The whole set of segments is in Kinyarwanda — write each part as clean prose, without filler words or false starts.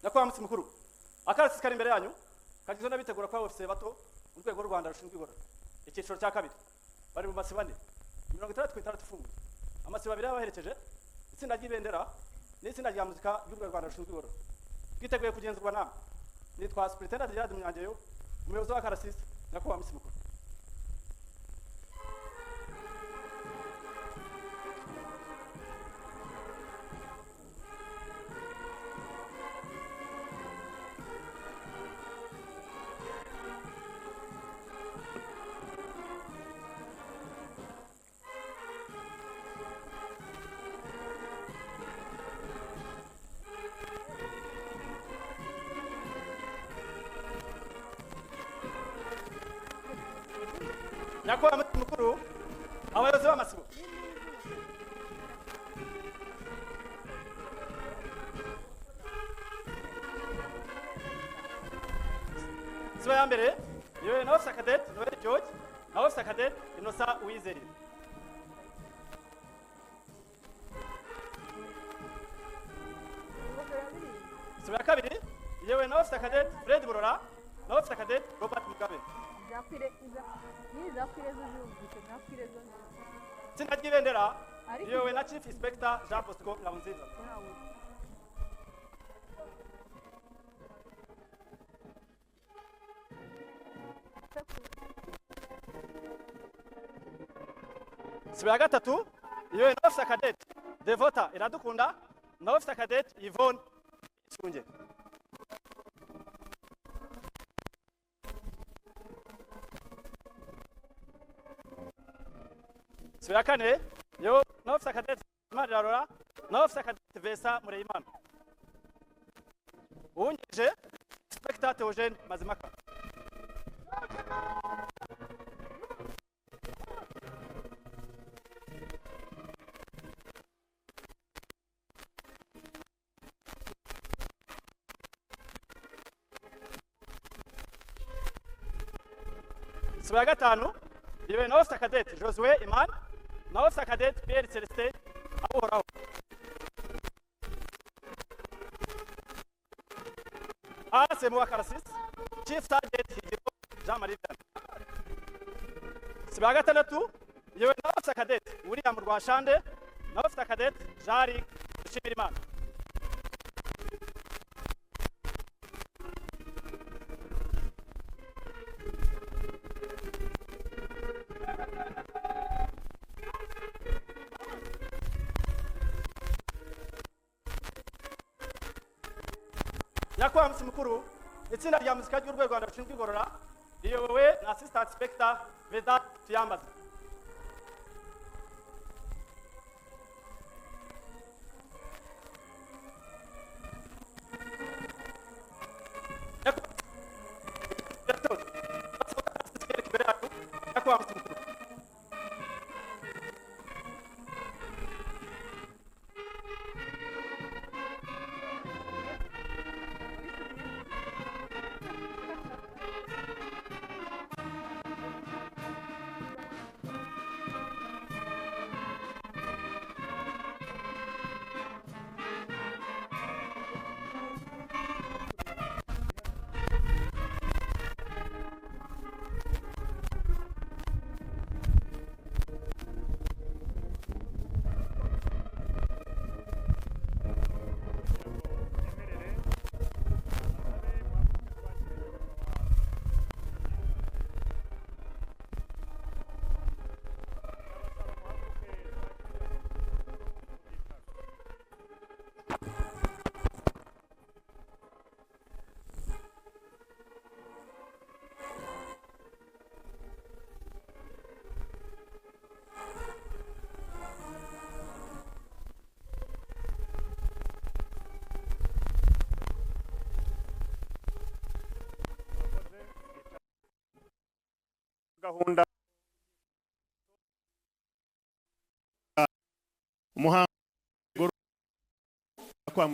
nyakubahwa mutsi mukuru akarasisi kari imbere yanyu kagizwe n'abitegura kwa ofisiye bato mu rwego rw'u Rwanda rushinzwe igorora icyiciro cya kabiri bari mu masibo 46 ifunguye amasibo 2 yabaherekeje itsinda ry'ibendera n'itsinda rya muzika ry'u Rwanda rushinzwe igorora twiteguye kugenzurwa namwe nitwa Superintendent Gerard Munyangeyo umuyobozi w'akarasisi nyakubahwa mutsi mukuru. nyakubahwa mutsi mukuru abayobozi b'amasibo sibo ya mbere yewe na officer cadet Noel George na officer cadet Innocent Uwizeye. sibo ya kabiri yewe na officer cadet Fred Burora na officer cadet Robert Mugabe. itsinda ry'ibendera yewe na Chief Inspector Jean Bosco Ngabonziza. sibo ya gatatu yewe na officer cadet Devota Iradukunda na officer cadet Yvonne Isunge. sibo ya kane yo na officer cadet Mararora na officer cadet Vesa Mureyimana. uwungirije Inspector Theogene Mazimaka. sibo ya gatanu yewe na officer cadet Josue Iman na officer cadet Pierre Celestin Abuhoraho. asemu w'akarasisi Chief Sergeant Higiro Jean Marie Vianney. sibo ya gatandatu yewe na officer cadet William Rwashande na officer cadet Jari Dushimirimana. nyakubahwa mutsi mukuru itsinda rya muzika ry'u Rwanda rushinzwe igorora riyobowe na Assistant Inspector Vedat Tuyambaza. nyakubahwa mutsi mukuru gahunda umuhango kwa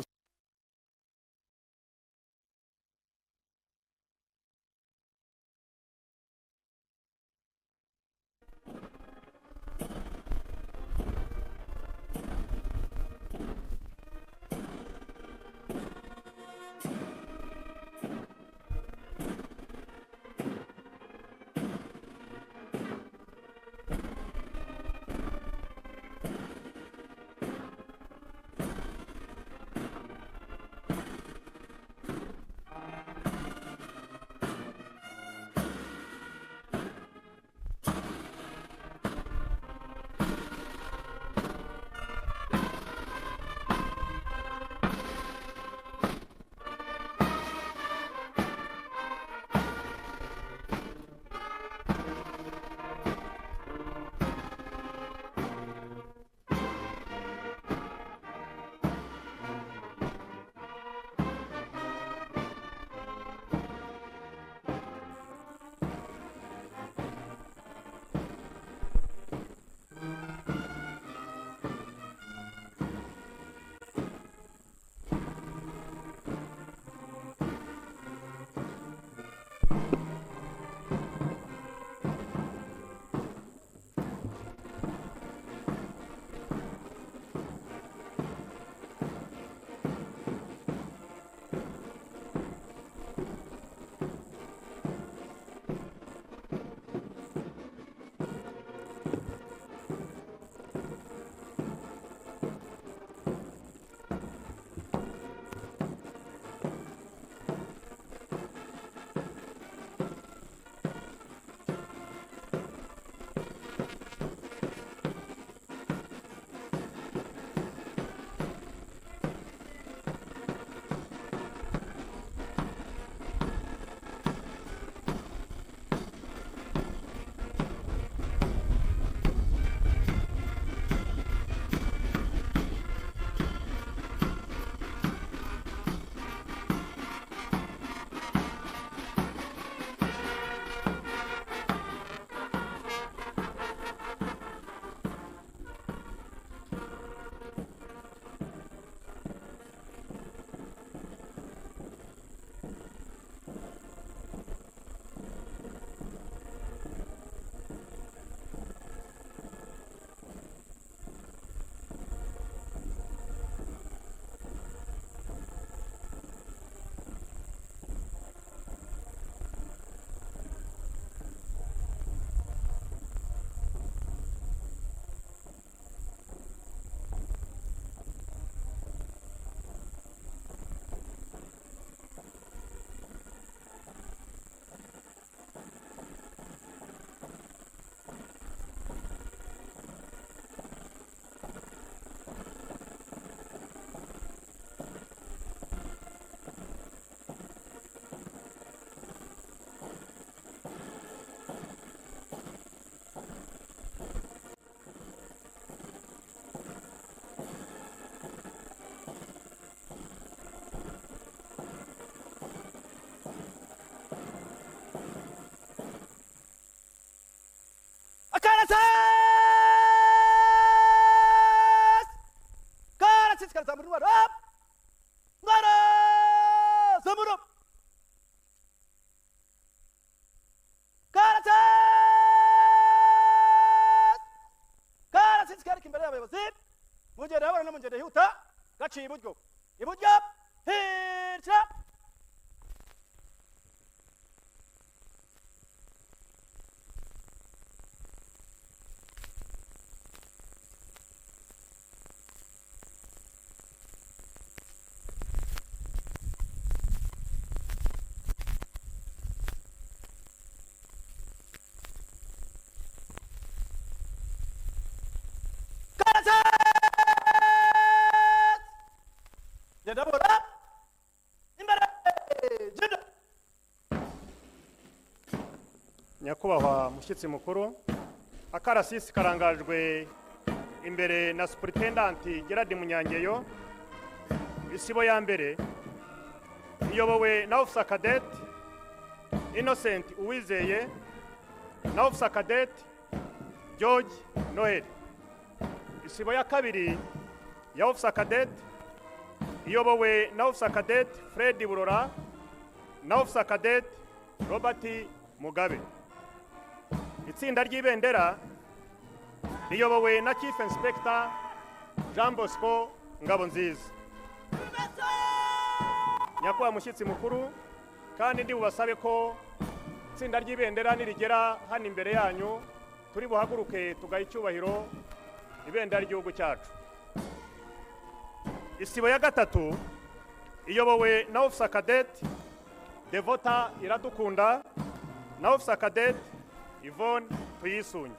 abasirikare zamura intwaro ntwaro zamura karatsinze karika imbere y'abayobozi mungere habona no mungere hihuta gaciye iburyo hirya ndabona imbere genda nyakubahwa mushyitsi mukuru akarasisi karangajwe imbere na superintendanti Gerard Munyangeyo isibo ya mbere iyobowe na officer cadet Innocent Uwizeye na officer cadet George Noel isibo ya kabiri ya officer cadet iyobowe na officer cadet Fred Burora na officer cadet Robert Mugabe. Itsinda ry'ibendera riyobowe na chief inspector Jean Bosco Ngabonziza. Nyakubahwa mushyitsi mukuru, kandi ndi bubasabe ko itsinda ry'ibendera nirigera hano imbere yanyu turi buhaguruke tugaha icyubahiro ibendera ry'igihugu cyacu. Isibo ya gatatu iyobowe na officer cadet Devota Iradukunda na officer cadet Yvonne Tuyisungi.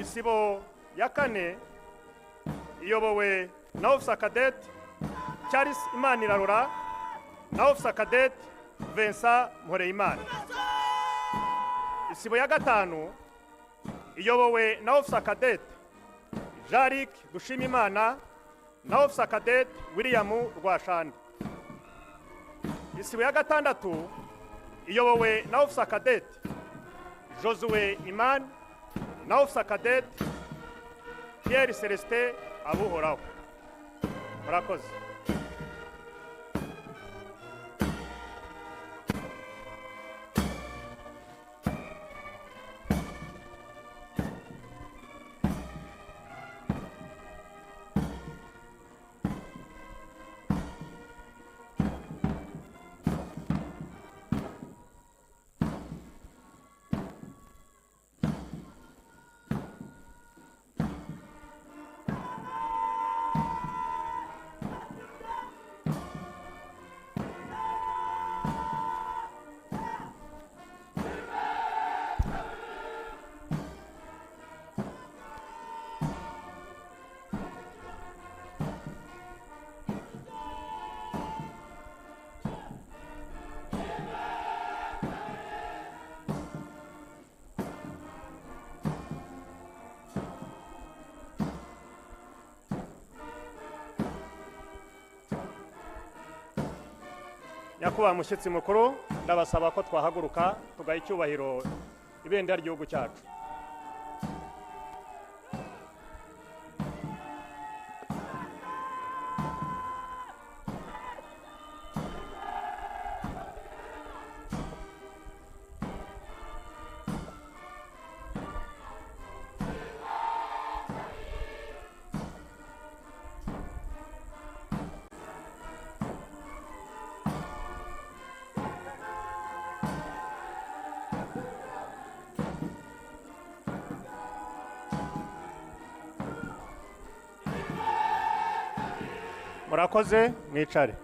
Isibo ya kane iyobowe na officer cadet Charles Imanirarora na officer cadet Vincent Mporeyimana. Isibo ya gatanu iyobowe na officer cadet Jarick Dushimimana na officer cadet William Rwashanda. Isibo ya gatandatu iyobowe na officer cadet Josue Iman na officer cadet Pierre Celestin Abuhoraho. Murakoze. Nyakubahwa mushyitsi mukuru, ndabasaba ko twahaguruka tugaha icyubahiro ibendera ry'igihugu cyacu. Murakoze, mwicare.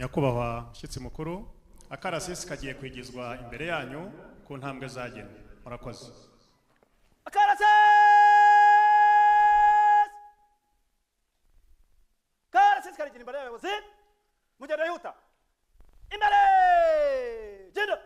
nyakubahwa mushyitsi mukuru akarasisi kagiye kwigizwa imbere yanyu ku ntambwe zagenwe murakoze akarasisi karigina imbere y'abayobozi mugenda yihuta imbere genda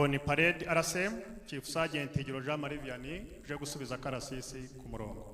ni parade RSM Chief Sergeant Higiro Jean Marie Vianney uje gusubiza akarasisi ku murongo